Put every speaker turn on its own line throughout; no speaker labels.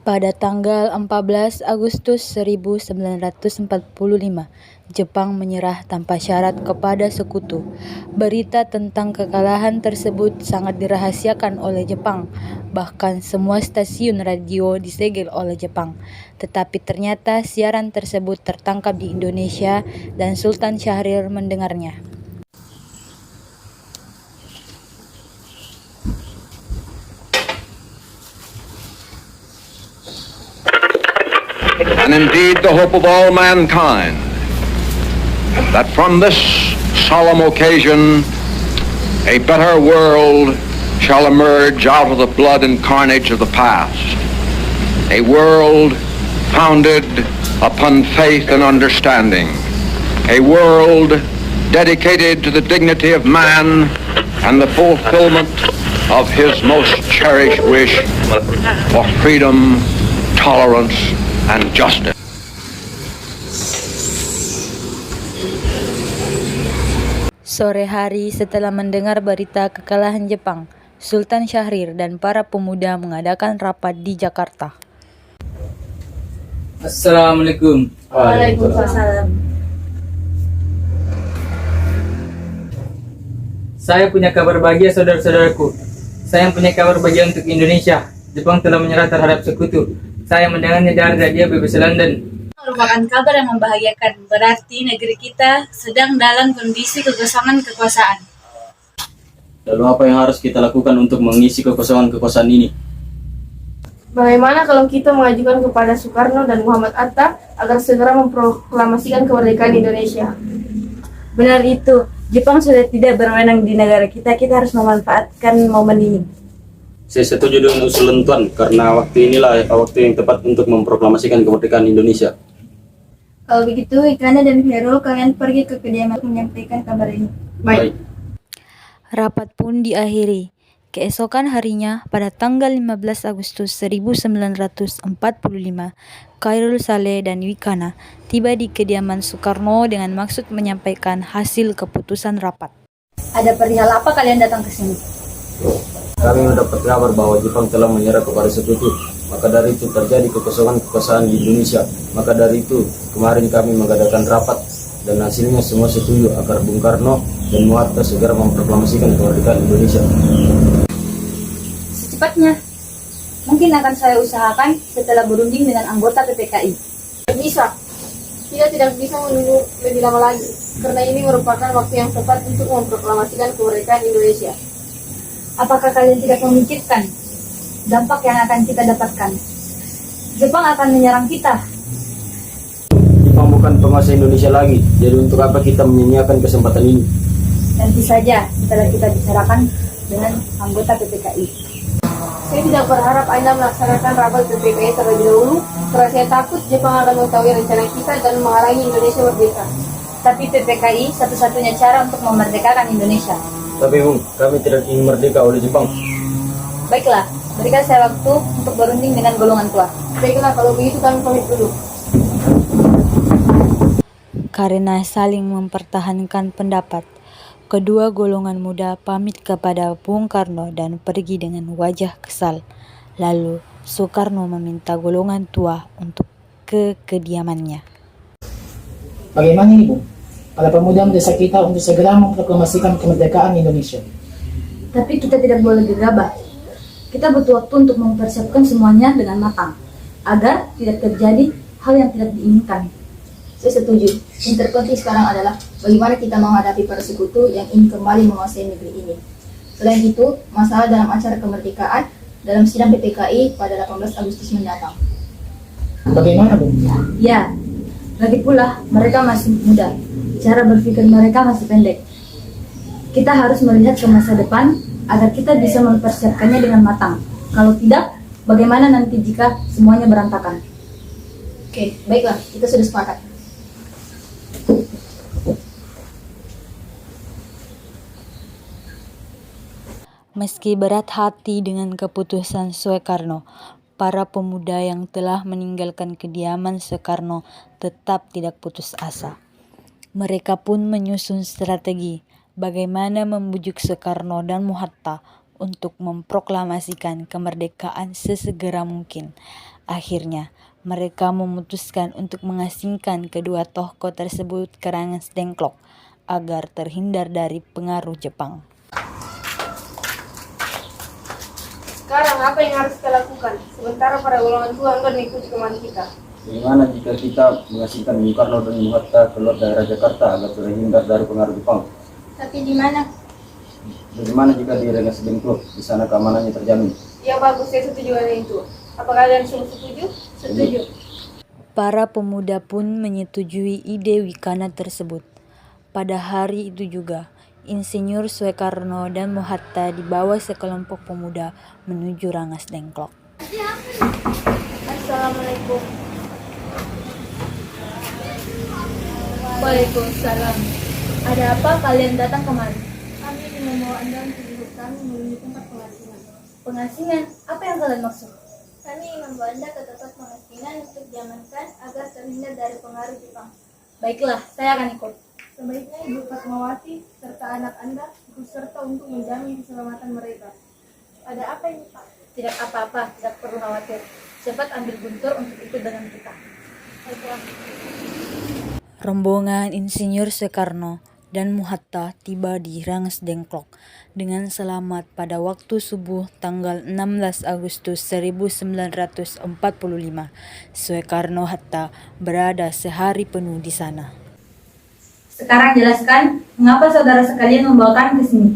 Pada tanggal 14 Agustus 1945, Jepang menyerah tanpa syarat kepada sekutu. Berita tentang kekalahan tersebut sangat dirahasiakan oleh Jepang. Bahkan semua stasiun radio disegel oleh Jepang. Tetapi ternyata siaran tersebut tertangkap di Indonesia dan Sultan Syahrir mendengarnya.
And indeed the hope of all mankind, that from this solemn occasion a better world shall emerge out of the blood and carnage of the past, a world founded upon faith and understanding, a world dedicated to the dignity of man and the fulfillment of his most cherished wish for freedom, tolerance, and justice.
Sore hari setelah mendengar berita kekalahan Jepang, Sultan Syahrir dan para pemuda mengadakan rapat di Jakarta.
Assalamualaikum.
Waalaikumsalam.
Saya punya kabar bahagia, saudara-saudaraku. Saya punya kabar bahagia untuk Indonesia. Jepang telah menyerah terhadap sekutu. Saya mendengarnya dari radio BBC London.
Merupakan kabar yang membahagiakan, berarti negeri kita sedang dalam kondisi kekosongan kekuasaan.
Lalu apa yang harus kita lakukan untuk mengisi kekosongan kekuasaan ini?
Bagaimana kalau kita mengajukan kepada Soekarno dan Muhammad Atta agar segera memproklamasikan kemerdekaan Indonesia?
Benar itu, Jepang sudah tidak berwenang di negara kita harus memanfaatkan momen ini.
Saya setuju dengan usulan Tuan, karena waktu inilah waktu yang tepat untuk memproklamasikan kemerdekaan Indonesia.
Kalau begitu, Ikana dan Khairul, kalian pergi ke kediaman menyampaikan kabar ini.
Baik.
Rapat pun diakhiri. Keesokan harinya, pada tanggal 15 Agustus 1945, Khairul Saleh dan Wikana tiba di kediaman Soekarno dengan maksud menyampaikan hasil keputusan rapat.
Ada perihal apa kalian datang ke sini?
Kami mendapat kabar bahwa Jepang telah menyerah kepada sekutu. Maka dari itu terjadi kekosongan kekuasaan di Indonesia. Maka dari itu kemarin kami mengadakan rapat dan hasilnya semua setuju agar Bung Karno dan Muhatta segera memproklamasikan kemerdekaan Indonesia.
Secepatnya. Mungkin akan saya usahakan setelah berunding dengan anggota PPKI.
Bisa. Kita tidak bisa menunggu lebih lama lagi, karena ini merupakan waktu yang tepat untuk memproklamasikan kemerdekaan Indonesia.
Apakah kalian tidak memikirkan dampak yang akan kita dapatkan? Jepang akan menyerang kita.
Jepang bukan penguasa Indonesia lagi, jadi untuk apa kita menyia-nyiakan kesempatan ini?
Nanti saja setelah kita bicarakan dengan anggota PPKI.
Saya tidak berharap Anda melaksanakan rapat PPKI terlebih dahulu, karena saya takut Jepang akan mengetahui rencana kita dan menghalangi Indonesia merdeka.
Tapi PPKI satu-satunya cara untuk memerdekakan Indonesia.
Tapi Bung, kami tidak ingin merdeka oleh Jepang.
Baiklah, berikan saya waktu untuk berunding dengan golongan tua.
Baiklah, kalau begitu kami pamit dulu.
Karena saling mempertahankan pendapat, kedua golongan muda pamit kepada Bung Karno dan pergi dengan wajah kesal. Lalu Soekarno meminta golongan tua untuk ke kediamannya.
Bagaimana ini, Bung? Para pemuda mendesak kita untuk segera memproklamasikan kemerdekaan Indonesia.
Tapi kita tidak boleh gegabah. Kita butuh waktu untuk mempersiapkan semuanya dengan matang, agar tidak terjadi hal yang tidak diinginkan.
Saya setuju. Yang terpenting sekarang adalah bagaimana kita menghadapi para sekutu yang ingin kembali menguasai negeri ini. Selain itu, masalah dalam acara kemerdekaan dalam sidang PPKI pada 18 Agustus mendatang.
Bagaimana, Bung?
Ya, lagi pula mereka masih muda. Cara berpikir mereka masih pendek. Kita harus melihat ke masa depan agar kita bisa mempersiapkannya dengan matang. Kalau tidak, bagaimana nanti jika semuanya berantakan?
Oke, baiklah, kita sudah sepakat.
Meski berat hati dengan keputusan Soekarno, para pemuda yang telah meninggalkan kediaman Soekarno tetap tidak putus asa. Mereka pun menyusun strategi bagaimana membujuk Soekarno dan Muhatta untuk memproklamasikan kemerdekaan sesegera mungkin. Akhirnya, mereka memutuskan untuk mengasingkan kedua tokoh tersebut ke Rengas Dengklok agar terhindar dari pengaruh Jepang.
Sekarang apa yang harus kita lakukan? Sementara para golongan tua enggan mengikuti kemauan kita.
Bagaimana jika kita mengasingkan Bung Karno dan Bung Hatta keluar daerah Jakarta agar terhindar dari pengaruh Jepang?
Tapi di mana?
Bagaimana jika di Rengas Dengklok, di sana keamanannya terjamin?
Ya bagus, saya setuju dengan itu. Apa kalian semua setuju?
Setuju.
Para pemuda pun menyetujui ide Wikana tersebut. Pada hari itu juga, Insinyur Soekarno dan Mohatta dibawa sekelompok pemuda menuju Rengas Dengklok.
Assalamualaikum. Waalaikumsalam. Ada apa kalian datang kemari?
Kami ingin membawa Anda untuk hidup kami menuju tempat pengasingan.
Pengasingan? Apa yang kalian maksud?
Kami ingin membawa Anda ke tempat pengasingan untuk diamankan agar terhindar dari pengaruh Jepang.
Baiklah, saya akan ikut.
Sebaiknya Ibu Fatmawati serta anak Anda ikut serta untuk menjamin keselamatan mereka. Ada apa ini, Pak?
Tidak apa-apa, tidak perlu khawatir. Cepat ambil Guntur untuk ikut dengan kita.
Baiklah.
Rombongan Insinyur Soekarno dan Mohatta tiba di Rengas Dengklok dengan selamat pada waktu subuh tanggal 16 Agustus 1945. Soekarno-Hatta berada sehari penuh di sana.
Sekarang jelaskan mengapa saudara sekalian membawa kami ke sini.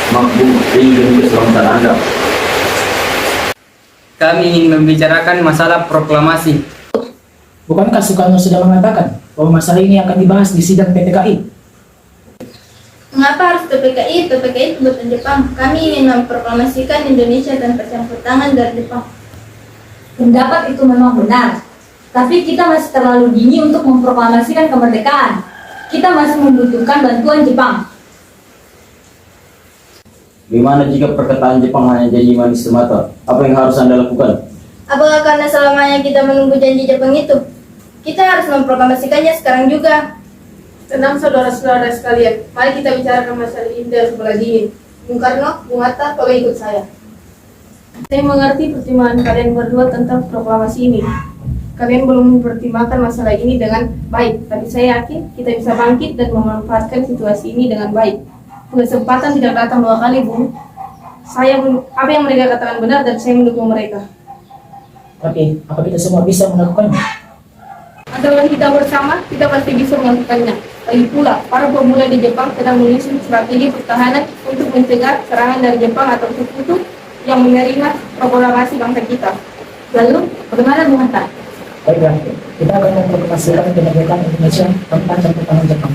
Makbul ingin keselamatan Anda.
Kami ingin membicarakan masalah proklamasi.
Bukankah Soekarno sudah mengatakan bahwa masalah ini akan dibahas di sidang PPKI?
Mengapa harus PPKI? PPKI itu buatan Jepang. Kami ingin memproklamasikan Indonesia tanpa campur tangan dari Jepang.
Pendapat itu memang benar, tapi kita masih terlalu dini untuk memproklamasikan kemerdekaan. Kita masih membutuhkan bantuan Jepang.
Bagaimana jika perkataan Jepang hanya janji manis semata? Apa yang harus Anda lakukan?
Apakah karena selamanya kita menunggu janji Jepang itu? Kita harus memproklamasikannya sekarang juga.
Tenang saudara-saudara sekalian, mari kita bicarakan masalah ini dari sebelah dingin. Bung Karno, Bung Hatta, tolong ikut saya. Saya mengerti pertimbangan kalian berdua tentang proklamasi ini. Kalian belum mempertimbangkan masalah ini dengan baik, tapi saya yakin kita bisa bangkit dan memanfaatkan situasi ini dengan baik. Kesempatan tidak datang dua kali, Bung. Apa yang mereka katakan benar dan saya mendukung mereka.
Tapi, apa kita semua bisa melakukannya?
Adalah kita bersama, kita pasti bisa melakukannya. Lagi pula, para pemuda di Jepang sedang menyusun strategi pertahanan untuk mencegah serangan dari Jepang atau sekutu yang menerima proklamasi bangsa kita.
Lalu, bagaimana Bung Hatta?
Baiklah, kita akan memproklamasikan kemerdekaan Indonesia tanpa campur tangan Jepang.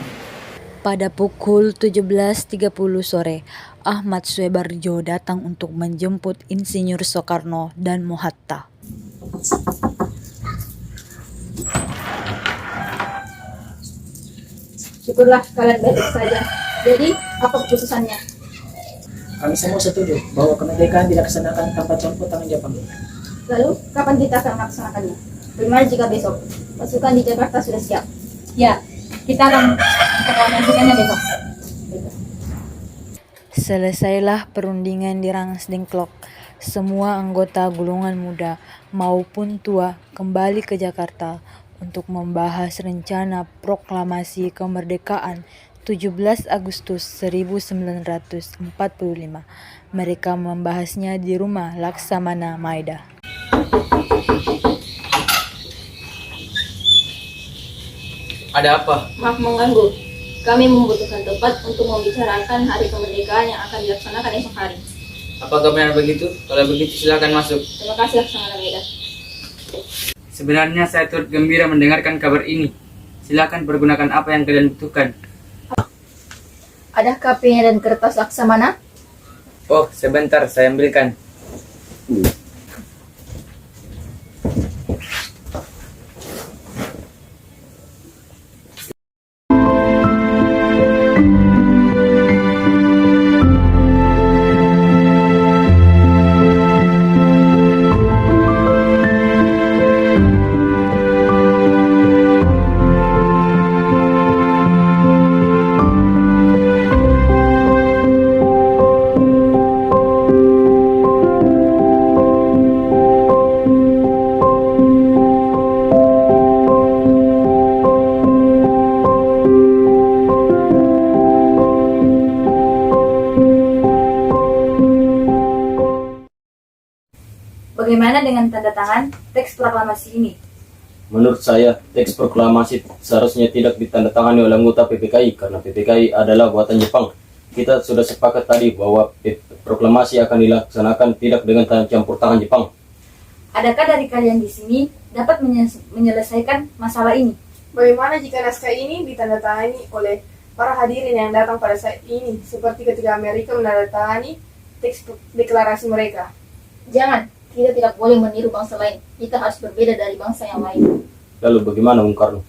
Pada pukul 17.30 sore, Ahmad Suebarjo datang untuk menjemput Insinyur Soekarno dan Mohatta.
Syukurlah kalian baik saja. Jadi, apa keputusannya?
Kami semua setuju bahwa kemerdekaan dilaksanakan tanpa campur tangan Jepang.
Lalu, kapan kita akan melaksanakannya? Bagaimana jika besok? Pasukan di Jakarta sudah siap.
Ya, kita akan memproklamasikannya besok.
Selesailah perundingan di Rengas Dengklok. Semua anggota golongan muda maupun tua kembali ke Jakarta untuk membahas rencana proklamasi kemerdekaan 17 Agustus 1945. Mereka membahasnya di rumah Laksamana Maeda.
Ada apa?
Maaf mengganggu. Kami membutuhkan tempat untuk membicarakan hari kemerdekaan yang akan dilaksanakan esok hari.
Apakah benar begitu? Kalau begitu silakan masuk.
Terima kasih Laksamana Maeda.
Sebenarnya saya turut gembira mendengarkan kabar ini. Silakan pergunakan apa yang kalian butuhkan.
Adakah pena dan kertas Laksamana?
Oh, sebentar saya ambilkan.
Bagaimana dengan tanda tangan teks proklamasi ini?
Menurut saya, teks proklamasi seharusnya tidak ditandatangani oleh anggota PPKI karena PPKI adalah buatan Jepang. Kita sudah sepakat tadi bahwa proklamasi akan dilaksanakan tidak dengan campur tangan Jepang.
Adakah dari kalian di sini dapat menyelesaikan masalah ini?
Bagaimana jika naskah ini ditandatangani oleh para hadirin yang datang pada saat ini, seperti ketika Amerika menandatangani teks deklarasi mereka?
Jangan, kita tidak boleh meniru bangsa lain. Kita harus berbeda dari bangsa yang lain.
Lalu bagaimana Bung Karno?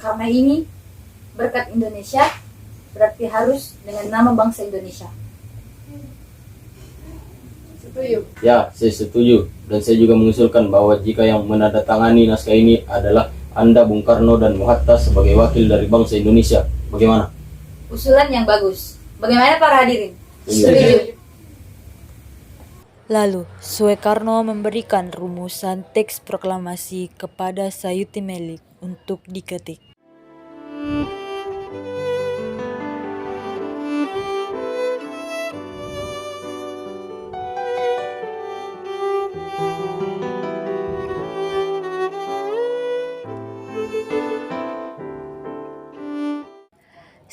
Karena ini berkat Indonesia, berarti harus dengan nama bangsa Indonesia.
Setuju.
Ya, saya setuju. Dan saya juga mengusulkan bahwa jika yang menandatangani naskah ini adalah Anda, Bung Karno, dan Bung Hatta sebagai wakil dari bangsa Indonesia. Bagaimana?
Usulan yang bagus. Bagaimana para hadirin?
Setuju.
Lalu, Soekarno memberikan rumusan teks proklamasi kepada Sayuti Melik untuk diketik.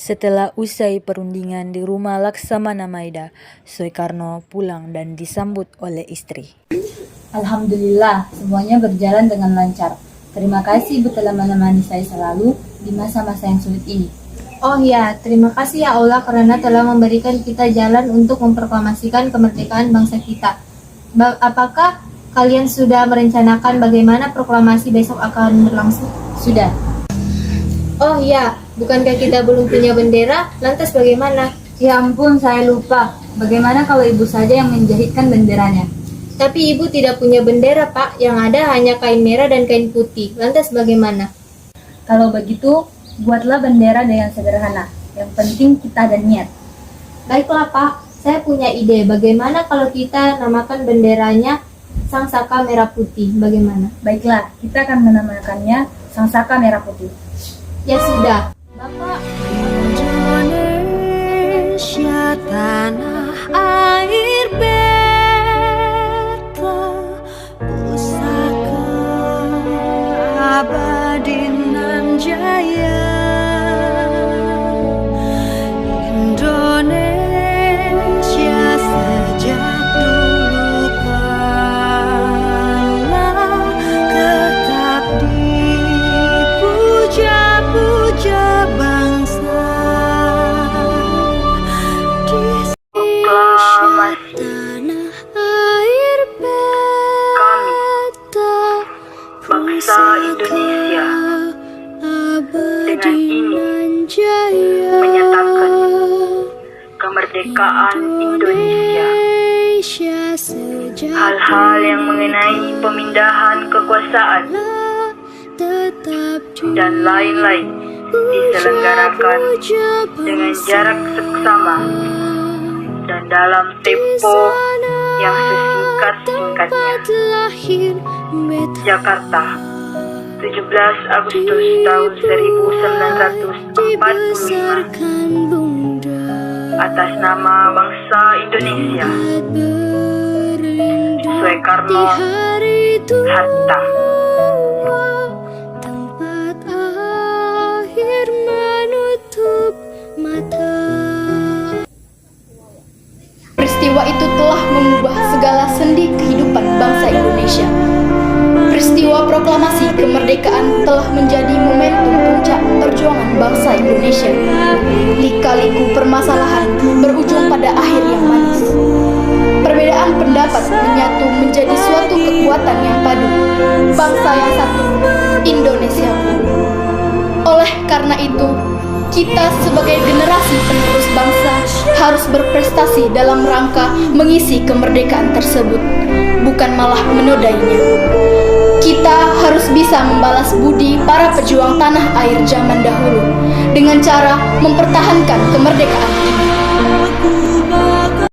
Setelah usai perundingan di rumah Laksamana Maeda, Soekarno pulang dan disambut oleh istri.
Alhamdulillah, semuanya berjalan dengan lancar. Terima kasih Ibu telah menemani saya selalu di masa-masa yang sulit ini.
Oh ya, terima kasih ya Allah karena telah memberikan kita jalan untuk memproklamasikan kemerdekaan bangsa kita. Apakah kalian sudah merencanakan bagaimana proklamasi besok akan berlangsung?
Sudah.
Oh ya, bukankah kita belum punya bendera? Lantas bagaimana?
Ya ampun, saya lupa. Bagaimana kalau ibu saja yang menjahitkan benderanya?
Tapi ibu tidak punya bendera, Pak. Yang ada hanya kain merah dan kain putih. Lantas bagaimana?
Kalau begitu, buatlah bendera dengan sederhana. Yang penting kita ada niat.
Baiklah, Pak. Saya punya ide. Bagaimana kalau kita namakan benderanya Sang Saka Merah Putih? Bagaimana?
Baiklah, kita akan menamakannya Sang Saka Merah Putih.
Ya sudah. Bapak.
Indonesia tanah air beta, pusaka abadi nan jaya. Indonesia sejak dulu kala tetap dipuja-puja bangsa. Proklamasi tanah air beta, bangsa Indonesia dengan ini menyatakan kemerdekaan Indonesia. Hal-hal yang mengenai pemindahan kekuasaan dan lain-lain diselenggarakan dengan jarak seksama dan dalam tempo yang sesingkat-singkatnya. Jakarta, 17 Agustus tahun 1945. Atas nama bangsa Indonesia, Soekarno Hatta. Tempat akhir menutup mata.
Peristiwa itu telah mengubah segala sendi kehidupan bangsa Indonesia. Peristiwa proklamasi kemerdekaan telah menjadi momentum puncak perjuangan bangsa Indonesia. Lika-liku permasalahan berujung pada akhir yang manis. Perbedaan pendapat menyatu menjadi suatu kekuatan yang padu. Bangsa yang satu, Indonesiaku. Oleh karena itu, kita sebagai generasi penerus bangsa harus berprestasi dalam rangka mengisi kemerdekaan tersebut, bukan malah menodainya. Kita harus bisa membalas budi para pejuang tanah air zaman dahulu dengan cara mempertahankan kemerdekaan